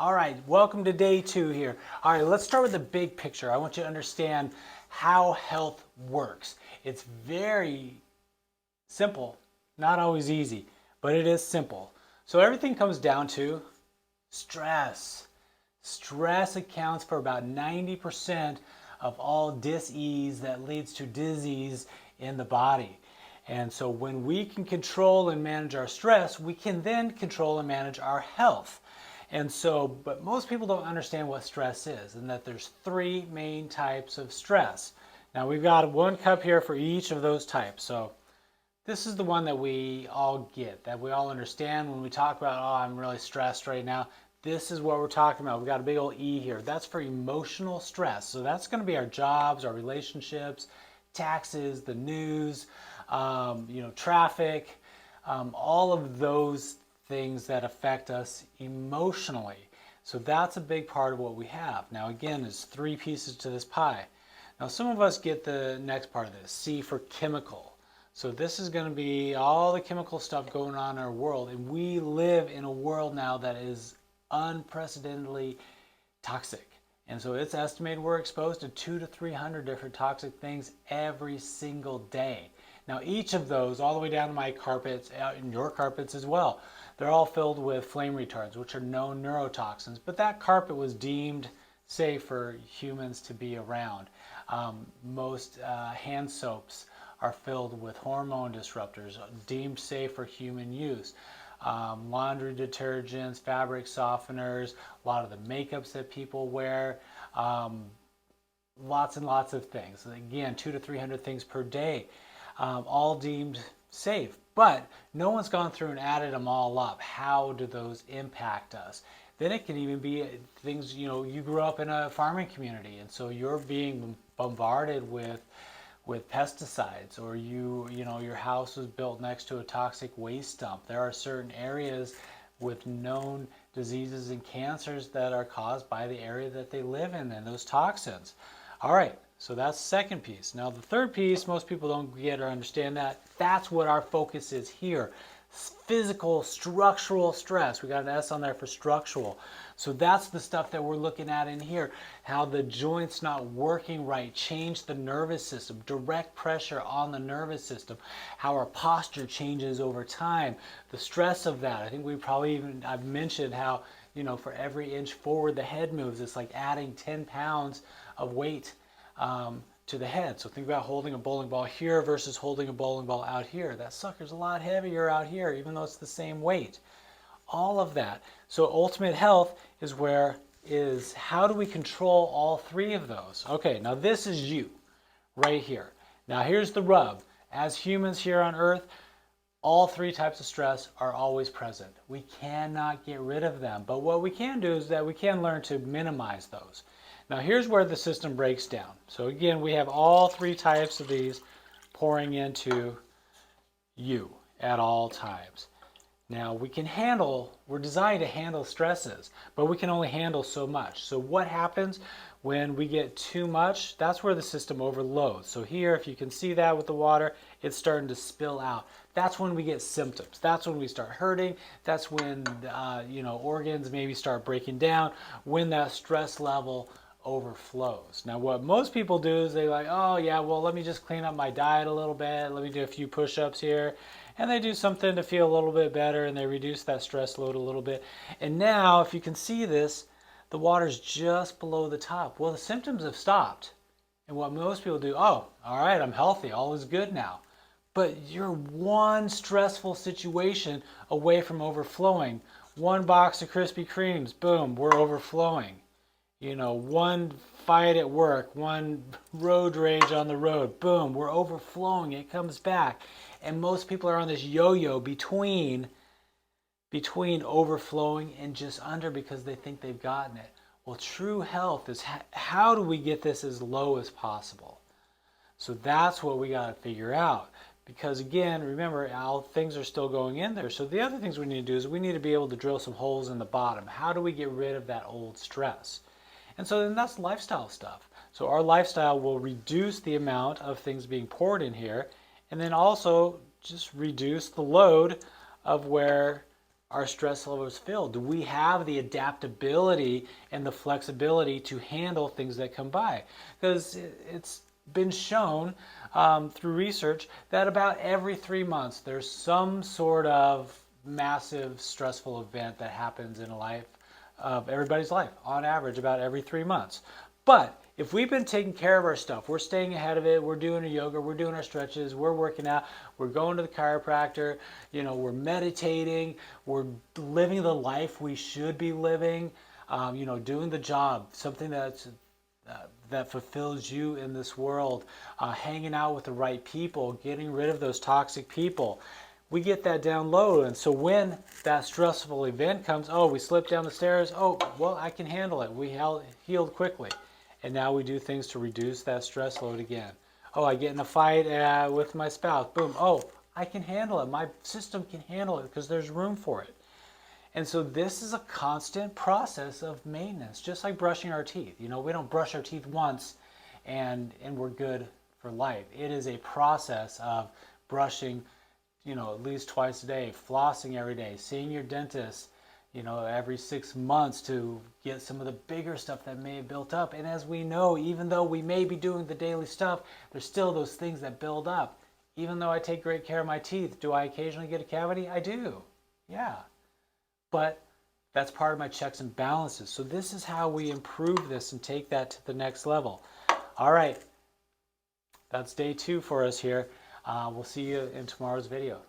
All right, welcome to day 2 here. All right, let's start with the big picture. I want you to understand how health works. It's very simple, not always easy, but it is simple. So everything comes down to stress. Stress accounts for about 90% of all dis-ease that leads to disease in the body. And so when we can control and manage our stress, we can then control and manage our health. And so, but most people don't understand what stress is, and that there's 3 main types of stress. Now we've got 1 cup here for each of those types. So this is the one that we all get, that we all understand when we talk about, oh, I'm really stressed right now. This is what we're talking about. We've got a big old E here. That's for emotional stress. So that's going to be our jobs, our relationships, taxes, the news, traffic, all of those things that affect us emotionally. So that's a big part of what we have. Now again, there's 3 pieces to this pie. Now some of us get the next part of this, C for chemical. So this is going to be all the chemical stuff going on in our world, and we live in a world now that is unprecedentedly toxic. And so it's estimated we're exposed to 200 to 300 different toxic things every single day. Now each of those, all the way down to my carpets, and your carpets as well, they're all filled with flame retardants, which are known neurotoxins, but that carpet was deemed safe for humans to be around. Most hand soaps are filled with hormone disruptors, deemed safe for human use. Laundry detergents, fabric softeners, a lot of the makeups that people wear, lots and lots of things. Again, 200 to 300 things per day, all deemed safe. But no one's gone through and added them all up. How do those impact us? Then it can even be things, you grew up in a farming community, and so you're being bombarded with pesticides, or your house was built next to a toxic waste dump. There are certain areas with known diseases and cancers that are caused by the area that they live in and those toxins. All right, so that's the second piece. Now the third piece, most people don't get or understand that. That's what our focus is here. Physical, structural stress. We got an S on there for structural. So that's the stuff that we're looking at in here. How the joints not working right change the nervous system, direct pressure on the nervous system, how our posture changes over time, the stress of that. I think I've mentioned how, for every inch forward the head moves, it's like adding 10 pounds of weight to the head. So think about holding a bowling ball here versus holding a bowling ball out here. That sucker's a lot heavier out here, even though it's the same weight. All of that. So ultimate health is how do we control all 3 of those? Okay, now this is you right here. Now here's the rub. As humans here on Earth, all 3 types of stress are always present. We cannot get rid of them, but what we can do is that we can learn to minimize those. Now here's where the system breaks down. So again, we have all 3 types of these pouring into you at all times. Now we're designed to handle stresses, but we can only handle so much. So what happens when we get too much? That's where the system overloads. So here, if you can see that with the water, it's starting to spill out. That's when we get symptoms. That's when we start hurting. That's when, organs maybe start breaking down, when that stress level overflows. Now what most people do is they like, oh yeah, well let me just clean up my diet a little bit, let me do a few push-ups here, and they do something to feel a little bit better, and they reduce that stress load a little bit. And now if you can see this, the water's just below the top. Well, the symptoms have stopped, and what most people do, oh, all right, I'm healthy, all is good now. But you're one stressful situation away from overflowing. One box of Krispy Kremes, boom, we're overflowing. One fight at work, one road rage on the road, boom, we're overflowing, it comes back. And most people are on this yo-yo between overflowing and just under because they think they've gotten it. Well, true health is how do we get this as low as possible? So that's what we got to figure out. Because again, remember, all things are still going in there. So the other things we need to do is we need to be able to drill some holes in the bottom. How do we get rid of that old stress? And so then that's lifestyle stuff. So our lifestyle will reduce the amount of things being poured in here, and then also just reduce the load of where our stress levels feel? Do we have the adaptability and the flexibility to handle things that come by? Because it's been shown through research that about every 3 months there's some sort of massive stressful event that happens in a life of everybody's life, on average about every 3 months. But if we've been taking care of our stuff, we're staying ahead of it, we're doing our yoga, we're doing our stretches, we're working out, we're going to the chiropractor, we're meditating, we're living the life we should be living, doing the job, something that fulfills you in this world, hanging out with the right people, getting rid of those toxic people. We get that down low, and so when that stressful event comes, oh, we slipped down the stairs, oh, well, I can handle it. We healed quickly. And now we do things to reduce that stress load again. Oh, I get in a fight with my spouse. Boom. Oh, I can handle it. My system can handle it because there's room for it. And so this is a constant process of maintenance, just like brushing our teeth. We don't brush our teeth once and we're good for life. It is a process of brushing, at least twice a day, flossing every day, seeing your dentist, every 6 months to get some of the bigger stuff that may have built up. And as we know, even though we may be doing the daily stuff, there's still those things that build up. Even though I take great care of my teeth, do I occasionally get a cavity? I do. Yeah. But that's part of my checks and balances. So this is how we improve this and take that to the next level. All right. That's day 2 for us here. We'll see you in tomorrow's video.